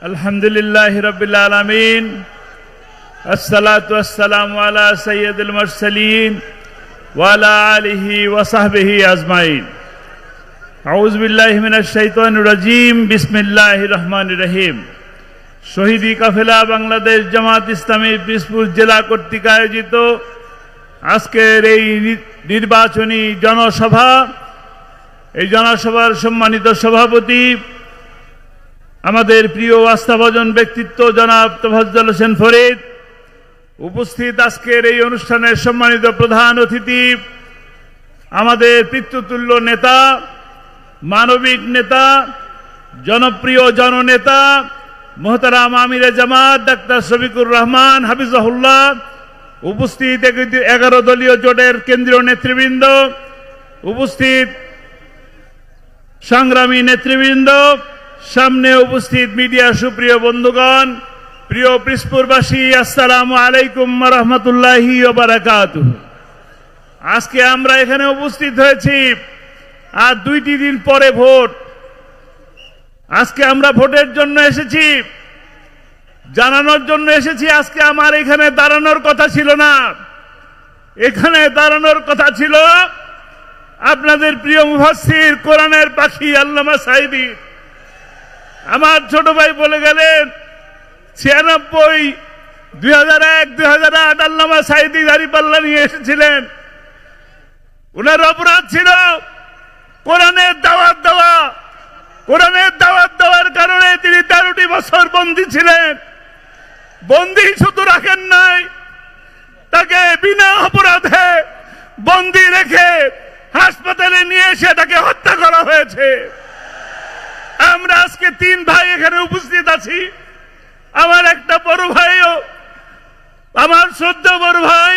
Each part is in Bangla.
আলহামদুলিল্লাহি রাব্বিল আলামিন আসসালাতু ওয়াসসালামু আলা সাইয়্যিদিল মুরসালিন ওয়া আলা আলিহি ওয়া সাহবিহি আজমাইন। আউযু বিল্লাহি মিনাশ শাইতানির রাজীম। বিসমিল্লাহির রহমানির রহিম। শহীদি কাফেলা বাংলাদেশ জামাত ইসলামী পিরোজপুর জেলা কর্তৃক আয়োজিত আজকের এই নির্বাচনী জনসভা, এই জনসভার সম্মানিত সভাপতি আমাদের প্রিয় আস্থাভাজন ব্যক্তিত্ব জনাব তোফাজ্জল হোসেন ফরিদ, উপস্থিত আজকের এই অনুষ্ঠানের সম্মানিত প্রধান অতিথি আমাদের পিতৃতুল্য নেতা, মানবিক নেতা, জনপ্রিয় জননেতা মোহতারাম আমিরে জামাত ডাক্তার শফিকুর রহমান হাফিজাহুল্লাহ, উপস্থিত 11 দলীয় জোটের কেন্দ্রীয় নেতৃবৃন্দ, উপস্থিত সংগ্রামী নেতৃবৃন্দ, সামনে উপস্থিত মিডিয়া সুপ্রিয় বন্ধুগণ, প্রিয় পিরোজপুরবাসী, আসসালামু আলাইকুম ওয়া রাহমাতুল্লাহি ওয়া বারাকাতুহু। আজকে আমরা এখানে উপস্থিত হয়েছি আর 2টি দিন পরে ভোট। আজকে আমরা ভোটের জন্য এসেছি, জানানোর জন্য এসেছি। আজকে আমার এখানে দাঁড়ানোর কথা ছিল না, এখানে দাঁড়ানোর কথা ছিল আপনাদের প্রিয় মুফাসসির কোরআনের পাখি আল্লামা সাঈদী। আমার ছোট ভাই বলে গেলেন 96, 2001, 2008 আল্লামা সাঈদী দাঁড়িপাল্লা নিয়ে এসেছিলেন। ওনার অপরাধ ছিল কোরআনের দাওয়াত দেওয়া। কোরআনের দাওয়াত দেওয়ার কারণে তিনি 13টি বছর বন্দী ছিলেন। বন্দী শুধু রাখেন নাই, তাকে বিনা অপরাধে বন্দী রেখে হাসপাতালে নিয়ে এসে তাকে হত্যা করা হয়েছে। আমরা আজকে 3 ভাই এখানে উপস্থিত আছি। আমার একটা বড় ভাইও, আমার শ্রদ্ধা বড় ভাই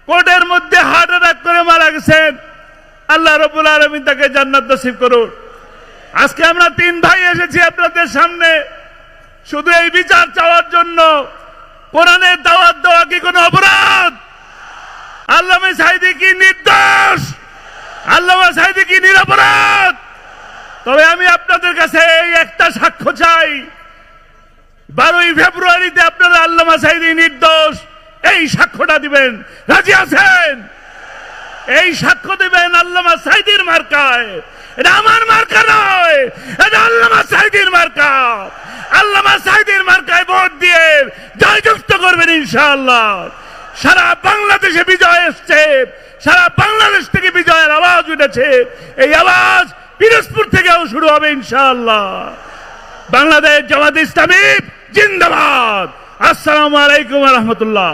কোর্টের মধ্যে হার্ট অ্যাটাক করে মারা গেছেন। আল্লাহ রাব্বুল আলামিন তাকে জান্নাত নসিব করুন। আজকে আমরা 3 ভাই এসেছি আপনাদের সামনে শুধু এই বিচার চাওয়ার জন্য। কোরআনের দাওয়াত দেওয়া কি কোনো অপরাধ? আল্লামা সাঈদী কি নির্দোষ? আল্লামা সাঈদী কি নিরপরাধ? তবে আমি আপনাদের কাছে এই একটা সাক্ষ্য চাই, 12ই ফেব্রুয়ারিতে আপনারা আল্লামা সাঈদী নির্দোষ এই সাক্ষ্যটা দিবেন। রাজি আছেন? এই সাক্ষ্য দিবেন আল্লামা সাঈদীর মার্কায়। এটা আমার মার্কা নয়, এটা আল্লামা সাঈদীর মার্কা। আল্লামা সাঈদীর মার্কায় ভোট দিয়ে জয়যুক্ত করবেন ইনশাআল্লাহ। সারা বাংলাদেশে বিজয় এসছে, সারা বাংলাদেশ থেকে বিজয়ের আওয়াজ উঠেছে। এই আওয়াজ পিরোজপুর থেকেও শুরু হবে ইনশাআল্লাহ। বাংলাদেশ জামাত ইসলামী জিন্দাবাদ। আসসালামু আলাইকুম ওয়া রাহমাতুল্লাহ।